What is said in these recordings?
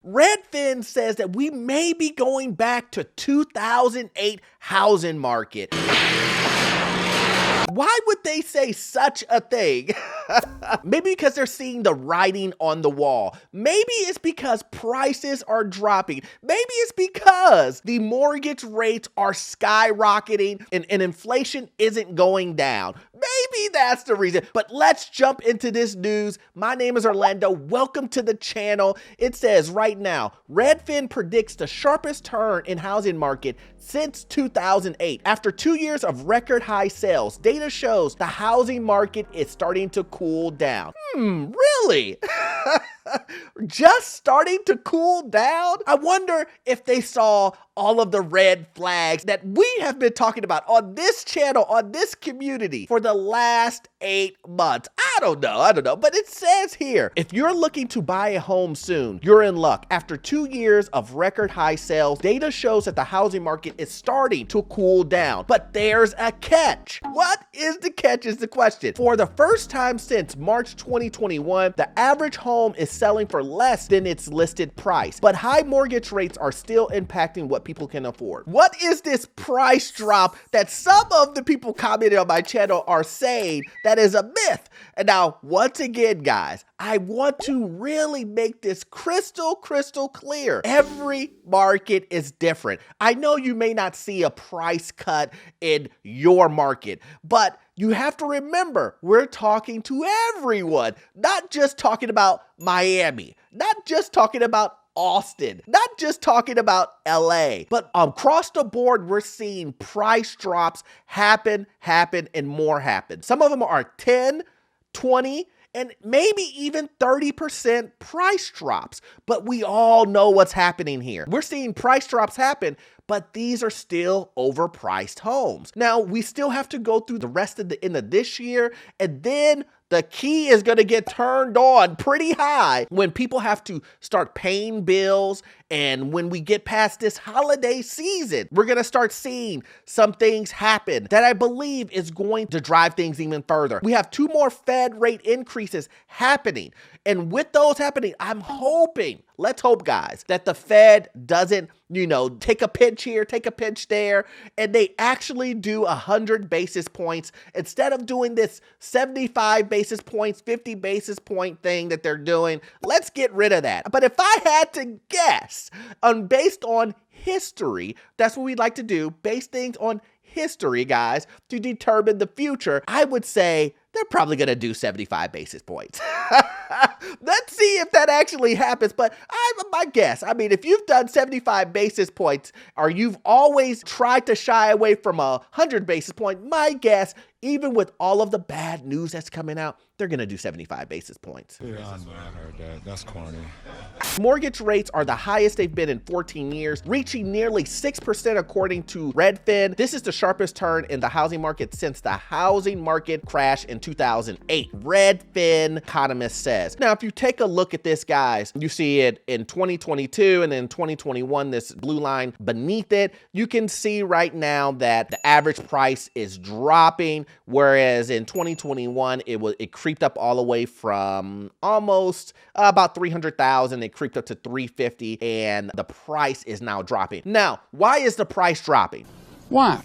Redfin says that we may be going back to 2008 housing market. Why would they say such a thing? Maybe because they're seeing the writing on the wall. Maybe it's because prices are dropping. Maybe it's because the mortgage rates are skyrocketing and inflation isn't going down. Maybe that's the reason. But let's jump into this news. My name is Orlando. Welcome to the channel. It says right now, Redfin predicts the sharpest turn in housing market since 2008. After 2 years of record high sales, data shows the housing market is starting to cool down. Really? Just starting to cool down? I wonder if they saw all of the red flags that we have been talking about on this channel, on this community for the last 8 months. I don't know, but it says here, if you're looking to buy a home soon, you're in luck. After 2 years of record high sales, data shows that the housing market is starting to cool down. But there's a catch. What is the catch is the question. For the first time since March 2021, the average home is selling for less than its listed price, but high mortgage rates are still impacting what people can afford. What is this price drop that some of the people commenting on my channel are saying that is a myth? And now, once again, guys, I want to really make this crystal clear. Every market is different. I know you may not see a price cut in your market, but you have to remember, we're talking to everyone, not just talking about Miami, not just talking about Austin, not just talking about LA, but across the board, we're seeing price drops happen, and more happen. Some of them are 10, 20, and maybe even 30% price drops. But we all know what's happening here. We're seeing price drops happen, but these are still overpriced homes. Now, we still have to go through the rest of the end of this year, and then the key is going to get turned on pretty high when people have to start paying bills. And when we get past this holiday season, we're going to start seeing some things happen that I believe is going to drive things even further. We have 2 more Fed rate increases happening. And with those happening, I'm hoping, let's hope, guys, that the Fed doesn't, take a pinch here, take a pinch there, and they actually do 100 basis points instead of doing this 75 basis points, 50 basis point thing that they're doing. Let's get rid of that. But if I had to guess, based on history, that's what we'd like to do, base things on history, guys, to determine the future, I would say they're probably going to do 75 basis points. Let's see if that actually happens. But my guess, if you've done 75 basis points or you've always tried to shy away from 100 basis point, my guess, even with all of the bad news that's coming out, they're going to do 75 basis points. Yeah, I know, I heard that. That's corny. Mortgage rates are the highest they've been in 14 years, reaching nearly 6% according to Redfin. This is the sharpest turn in the housing market since the housing market crash in 2008, Redfin economist says. Now, if you take a look at this, guys, you see it in 2022 and then 2021, this blue line beneath it, you can see right now that the average price is dropping, whereas in 2021, it creeped up all the way from almost about 300,000. It creeped up to 350, and the price is now dropping. Now, why is the price dropping? Why?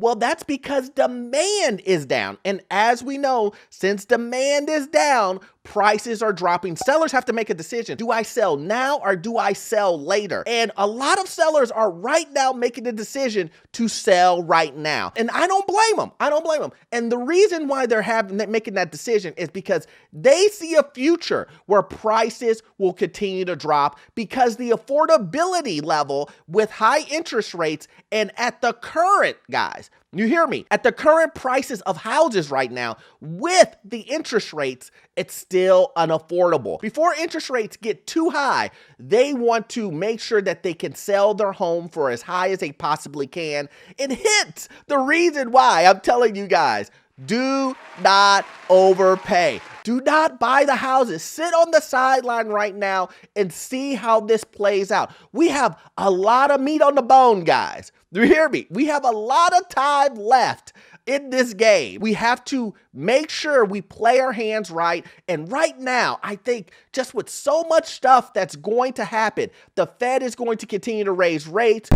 Well, that's because demand is down. And as we know, since demand is down, prices are dropping. Sellers have to make a decision. Do I sell now or do I sell later? And a lot of sellers are right now making the decision to sell right now. And I don't blame them. And the reason why they're making that decision is because they see a future where prices will continue to drop because the affordability level with high interest rates and at the current, guys, you hear me? At the current prices of houses right now, with the interest rates, it's still unaffordable. Before interest rates get too high, they want to make sure that they can sell their home for as high as they possibly can. And hence the reason why I'm telling you guys, do not overpay. Do not buy the houses. Sit on the sideline right now and see how this plays out. We have a lot of meat on the bone, guys. Do you hear me? We have a lot of time left in this game. We have to make sure we play our hands right. And right now, I think just with so much stuff that's going to happen, the Fed is going to continue to raise rates.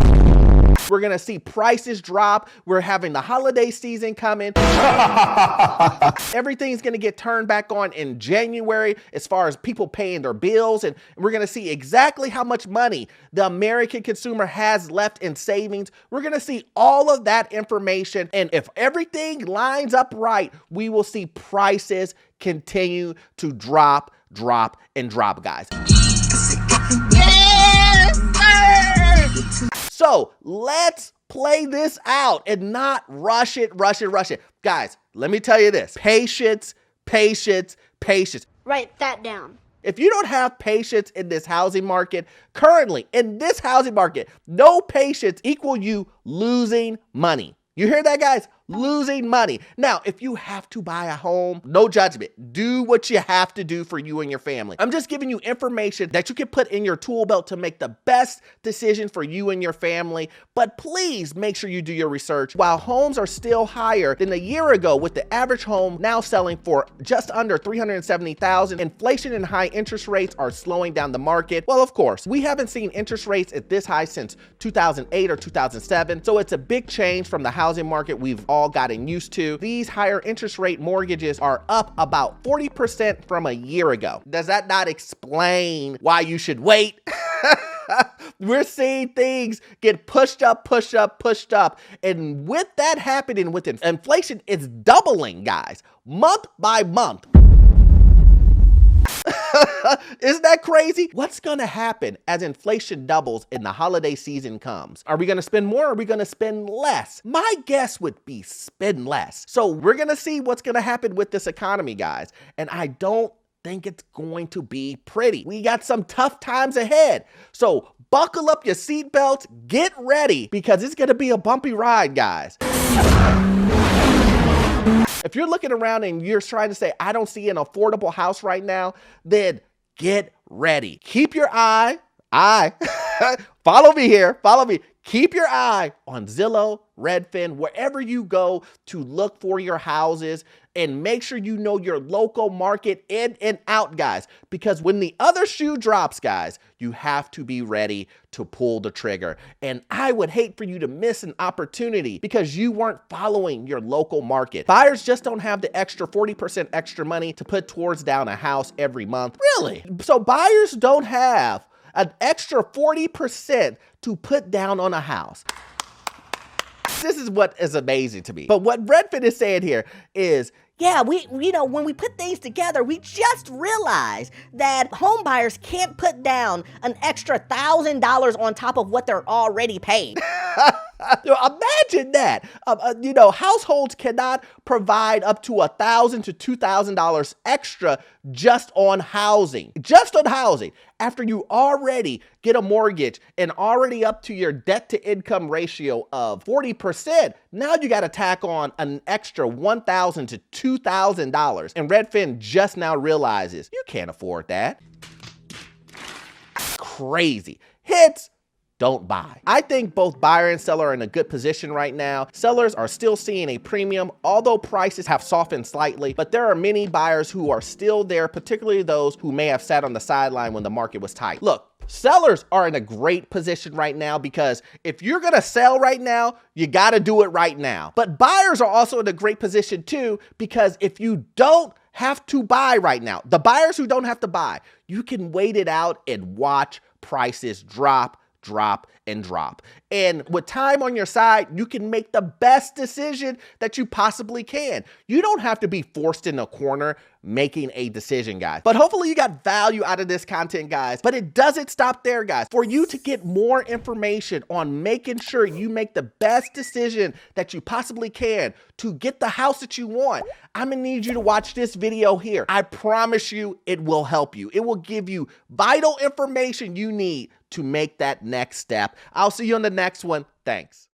We're going to see prices drop. We're having the holiday season coming. Everything's going to get turned back on in January as far as people paying their bills. And we're going to see exactly how much money the American consumer has left in savings. We're going to see all of that information. And if everything lines up right, we will see prices continue to drop, and drop, guys. So let's play this out and not rush it. Guys, let me tell you this. Patience. Write that down. If you don't have patience in this housing market, currently in this housing market, no patience equal you losing money. You hear that, guys? Losing money. Now, if you have to buy a home, no judgment. Do what you have to do for you and your family. I'm just giving you information that you can put in your tool belt to make the best decision for you and your family. But please make sure you do your research. While homes are still higher than a year ago, with the average home now selling for just under $370,000, inflation and high interest rates are slowing down the market. Well, of course, we haven't seen interest rates at this high since 2008 or 2007. So it's a big change from the housing market we've all gotten used to. These higher interest rate mortgages are up about 40% from a year ago. Does that not explain why you should wait? We're seeing things get pushed up. And with that happening, with inflation, it's doubling, guys, month by month. Isn't that crazy? What's going to happen as inflation doubles and the holiday season comes? Are we going to spend more or are we going to spend less? My guess would be spend less. So we're going to see what's going to happen with this economy, guys. And I don't think it's going to be pretty. We got some tough times ahead. So buckle up your seatbelts, get ready, because it's going to be a bumpy ride, guys. If you're looking around and you're trying to say, I don't see an affordable house right now, then get ready. Keep your eye, follow me here, Keep your eye on Zillow, Redfin, wherever you go to look for your houses, and make sure you know your local market in and out, guys, because when the other shoe drops, guys, you have to be ready to pull the trigger. And I would hate for you to miss an opportunity because you weren't following your local market. Buyers just don't have the extra 40% extra money to put towards down a house every month. Really? So buyers don't have an extra 40% to put down on a house. This is what is amazing to me. But what Redfin is saying here is, Yeah, when we put things together, we just realized that home buyers can't put down an extra $1,000 on top of what they're already paying. imagine that. Households cannot provide up to $1,000 to $2,000 extra just on housing. After you already get a mortgage and already up to your debt to income ratio of 40%, now you got to tack on an extra $1,000 to $2,000. And Redfin just now realizes you can't afford that. Crazy. Hence, don't buy. I think both buyer and seller are in a good position right now. Sellers are still seeing a premium, although prices have softened slightly, but there are many buyers who are still there, particularly those who may have sat on the sideline when the market was tight. Look, sellers are in a great position right now because if you're gonna sell right now, you gotta do it right now. But buyers are also in a great position too, because if you don't have to buy right now, the buyers who don't have to buy, you can wait it out and watch prices drop. And with time on your side, you can make the best decision that you possibly can. You don't have to be forced in a corner making a decision, guys. But hopefully you got value out of this content, guys. But it doesn't stop there, guys. For you to get more information on making sure you make the best decision that you possibly can to get the house that you want, I'm gonna need you to watch this video here. I promise you it will help you. It will give you vital information you need to make that next step. I'll see you on the next one. Thanks.